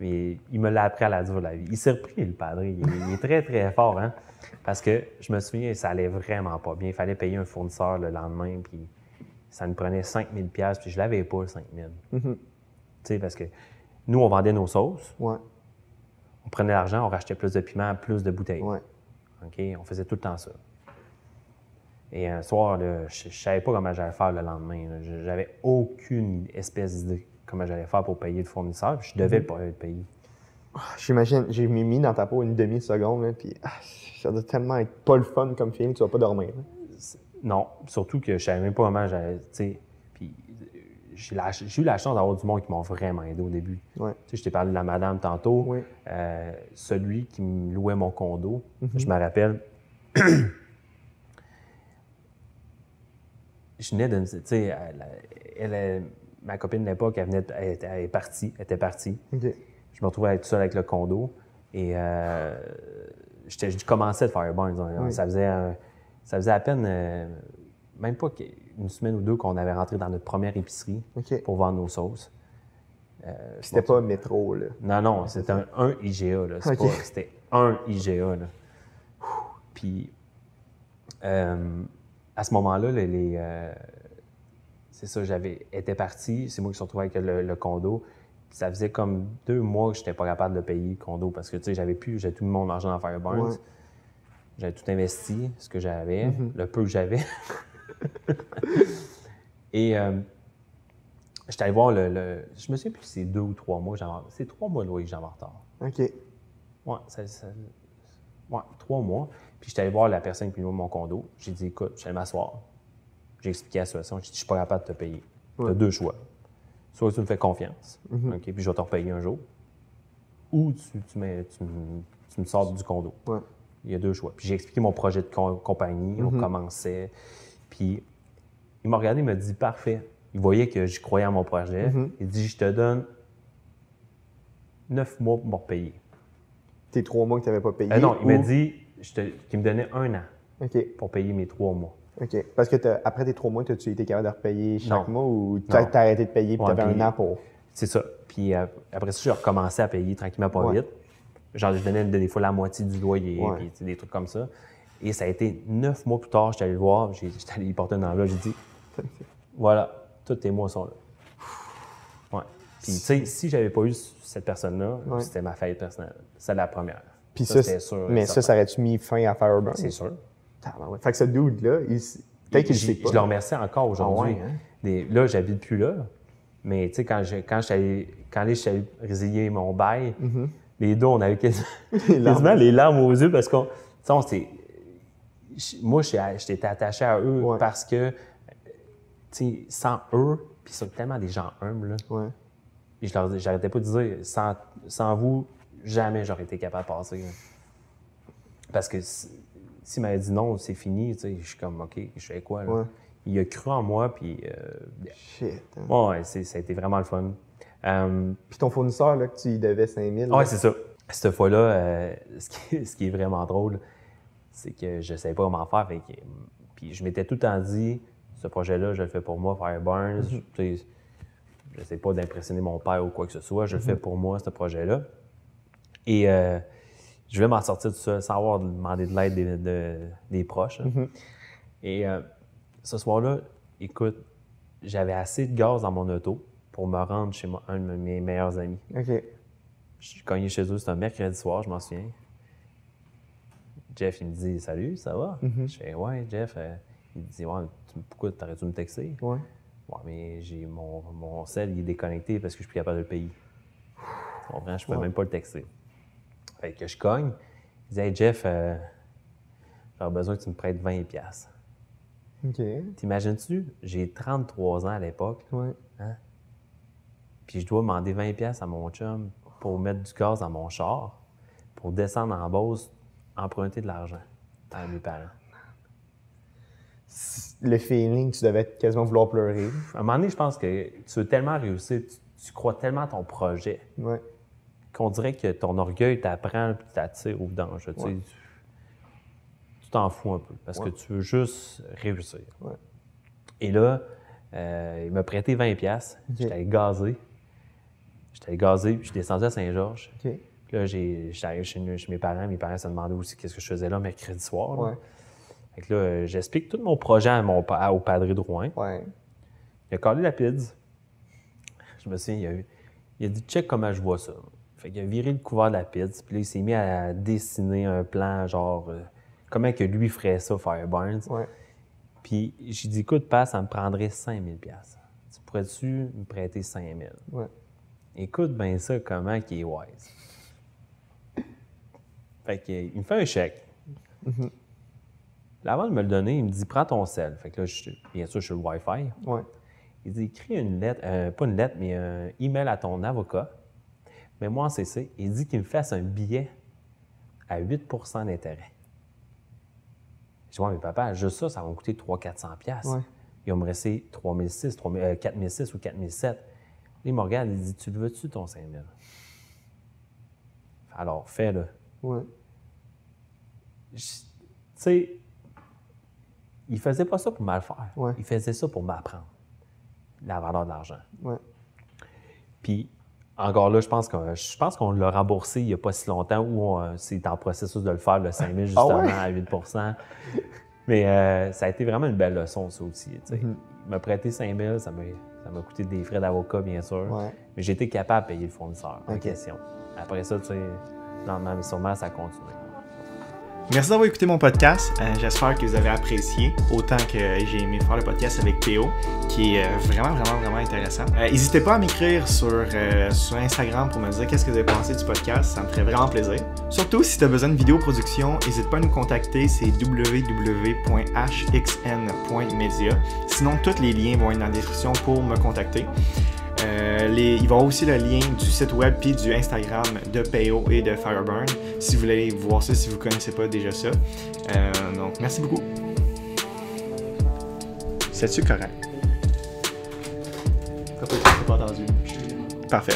Mais il me l'a appris à la dure, la vie. Il s'est repris, le padre. Il est très, très fort, hein? Parce que je me souviens, ça allait vraiment pas bien. Il fallait payer un fournisseur le lendemain, puis ça nous prenait 5 000 $, puis je l'avais pas, le 5 000 Tu sais, parce que nous, on vendait nos sauces. Ouais. On prenait l'argent, on rachetait plus de piments, plus de bouteilles. Ouais. OK? On faisait tout le temps ça. Et un soir, là, je ne savais pas comment j'allais faire le lendemain. J'avais aucune espèce d'idée comment j'allais faire pour payer le fournisseur. Puis je devais pas le payer. J'imagine, j'ai mis dans ta peau une demi-seconde, là, puis ça doit tellement être pas le fun comme feeling, tu vas pas dormir. Là. Non, surtout que je savais même pas comment j'allais. Puis j'ai eu la chance d'avoir du monde qui m'ont vraiment aidé au début. Ouais. Je t'ai parlé de la madame tantôt. Oui. Celui qui me louait mon condo, je me rappelle. Je venais de. Tu sais, ma copine de l'époque, elle était partie. OK. Je me retrouvais à être seul avec le condo. Et je commençais de faire Barnes. Oui. Ça faisait à peine, même pas une semaine ou deux, qu'on avait rentré dans notre première épicerie pour vendre nos sauces. C'était pas métro, là. Non, c'était un IGA. Là. C'était un IGA. Là. Puis, à ce moment-là, c'est ça, était parti. C'est moi qui me suis retrouvé avec le condo. Puis ça faisait comme 2 mois que je n'étais pas capable de payer le condo parce que, tu sais, j'avais tout mon argent dans Fireburns. Ouais. J'avais tout investi, ce que j'avais, le peu que j'avais. Et j'étais allé voir je me souviens plus si c'est 2 ou 3 mois. C'est 3 mois de loyer que j'avais en retard. OK. Ouais, 3 mois. Puis j'étais allé voir la personne qui louait mon condo. J'ai dit, écoute, je vais m'asseoir. J'ai expliqué la situation. J'ai dit, je suis pas capable de te payer. Tu as 2 choix. Soit tu me fais confiance, OK, puis je vais te repayer un jour, ou tu me sors du condo. Ouais. Il y a 2 choix. Puis j'ai expliqué mon projet de compagnie, on commençait. Puis il m'a regardé, il m'a dit, parfait. Il voyait que j'y croyais à mon projet. Il dit, je te donne 9 mois pour me repayer. Tes 3 mois que tu n'avais pas payé? Non, il m'a dit qu'il me donnait 1 an pour payer mes 3 mois. OK. Parce que après tes 3 mois, as-tu été capable de repayer chaque mois ou tu as arrêté de payer et tu avais 1 an pour. C'est ça. Puis après ça, j'ai recommencé à payer tranquillement, pas vite. Genre, je donnais des fois la moitié du loyer, puis des trucs comme ça. Et ça a été 9 mois plus tard, j'étais allé le voir, j'étais allé lui porter une enveloppe, j'ai dit voilà, tous tes mois sont là. Ouais. Puis, tu sais, si j'avais pas eu cette personne-là, c'était ma faillite personnelle. C'est la première. Puis ça c'était sûr. Mais ça aurait-tu mis fin à Fireburns? C'est sûr. Fait que ce dude-là, peut-être qu'il sait pas. Je le remercie encore aujourd'hui. Là, j'habite plus là. Mais tu sais, quand je suis allé résilier mon bail, les deux, on avait quasiment les larmes aux yeux parce qu'on. Moi, j'étais attaché à eux parce que, tu sais, sans eux, puis ils sont tellement des gens humbles, là. Puis j'arrêtais pas de dire, sans vous, jamais j'aurais été capable de passer. Là. Parce que s'il m'avait dit non, c'est fini, tu sais, je suis comme, OK, je fais quoi, là? Il a cru en moi, puis... Shit. Ça a été vraiment le fun. Puis ton fournisseur, là, que tu lui devais 5 000... Oui, c'est ça. Cette fois-là, ce qui est vraiment drôle, c'est que je ne savais pas comment faire. Puis je m'étais tout le temps dit, ce projet-là, je le fais pour moi, Fireburns. Je ne sais pas d'impressionner mon père ou quoi que ce soit. Je le fais pour moi, ce projet-là. Et je vais m'en sortir tout seul sans avoir demandé de l'aide des proches. Et ce soir-là, écoute, j'avais assez de gaz dans mon auto pour me rendre chez un de mes meilleurs amis. OK. Je suis cogné chez eux, c'était un mercredi soir, je m'en souviens. Jeff, il me dit « Salut, ça va? Je fais « Ouais, Jeff. » Il me dit « Ouais, pourquoi t'aurais-tu me texter? » Ouais, mais j'ai mon cell, il est déconnecté parce que je suis plus capable de le payer. Tu comprends? Je ne peux même pas le texter. Fait que je cogne. Il dit « Hey, Jeff, j'aurais besoin que tu me prêtes 20$. » OK. T'imagines-tu? J'ai 33 ans à l'époque. Hein? Puis je dois demander 20$ à mon chum pour mettre du gaz dans mon char, pour descendre en Beauce, emprunter de l'argent à mes parents. Le feeling, tu devais quasiment vouloir pleurer. À un moment donné, je pense que tu veux tellement réussir, tu crois tellement à ton projet, qu'on dirait que ton orgueil t'apprend et t'attire au danger. Tu t'en fous un peu parce que tu veux juste réussir. Et là, il m'a prêté 20$. J'étais allé gazer. J'étais gazé, puis je suis descendu à Saint-Georges. OK. Puis là, j'arrive chez mes parents. Mes parents se demandaient aussi qu'est-ce que je faisais là mercredi soir. Là. Ouais. Fait que là, j'explique tout mon projet au padré de Rouen. Ouais. Il a collé la pizza. Je me souviens, il a dit « check comment je vois ça ». Fait qu'il a viré le couvert de la pizza, puis là, il s'est mis à dessiner un plan, genre, comment que lui ferait ça, Fireburns. Ouais. Puis j'ai dit « écoute, Pat, ça me prendrait 5 000 $. Tu pourrais-tu me prêter 5 000 $? Ouais. Écoute bien ça, comment qu'il est wise. Fait qu'il me fait un chèque. Mm-hmm. Là, avant de me le donner, il me dit « prends ton sel ». Fait que là, bien sûr, je suis le Wi-Fi. Ouais. Il dit « écris une lettre, pas une lettre, mais un email à ton avocat. Mets-moi en CC. » Il dit qu'il me fasse un billet à 8 % d'intérêt. Je dis « ouais, mais papa, juste ça, ça va me coûter 300-400 $. Ouais. Il va me rester 4 600 ou 4 700. Il me regarde et il dit « tu le veux-tu, ton 5 000 $? » Alors, fais-le. Ouais. Tu sais, il faisait pas ça pour mal faire. Ouais. Il faisait ça pour m'apprendre la valeur de l'argent. Ouais. Puis, encore là, je pense qu'on l'a remboursé il n'y a pas si longtemps ou c'est en processus de le faire, le 5 000 justement, ouais? à 8 % Mais ça a été vraiment une belle leçon, ça aussi. Tu sais. Mm-hmm. Il m'a prêté 5 000 ça m'a coûté des frais d'avocat, bien sûr. Ouais. Mais j'ai été capable de payer le fournisseur en OK. question. Après ça, tu sais, lentement mais sûrement, ça a continué. Merci d'avoir écouté mon podcast. J'espère que vous avez apprécié autant que j'ai aimé faire le podcast avec Théo, qui est vraiment intéressant. N'hésitez pas à m'écrire sur Instagram pour me dire qu'est-ce que vous avez pensé du podcast. Ça me ferait vraiment plaisir. Surtout, si tu as besoin de vidéoproduction, n'hésite pas à nous contacter. C'est www.hxn.media. Sinon, tous les liens vont être dans la description pour me contacter. Il va y avoir aussi le lien du site web puis du Instagram de Payo et de Fireburn si vous voulez voir ça, si vous ne connaissez pas déjà ça. Donc, merci beaucoup. C'est-tu correct? T'as pas entendu. Parfait.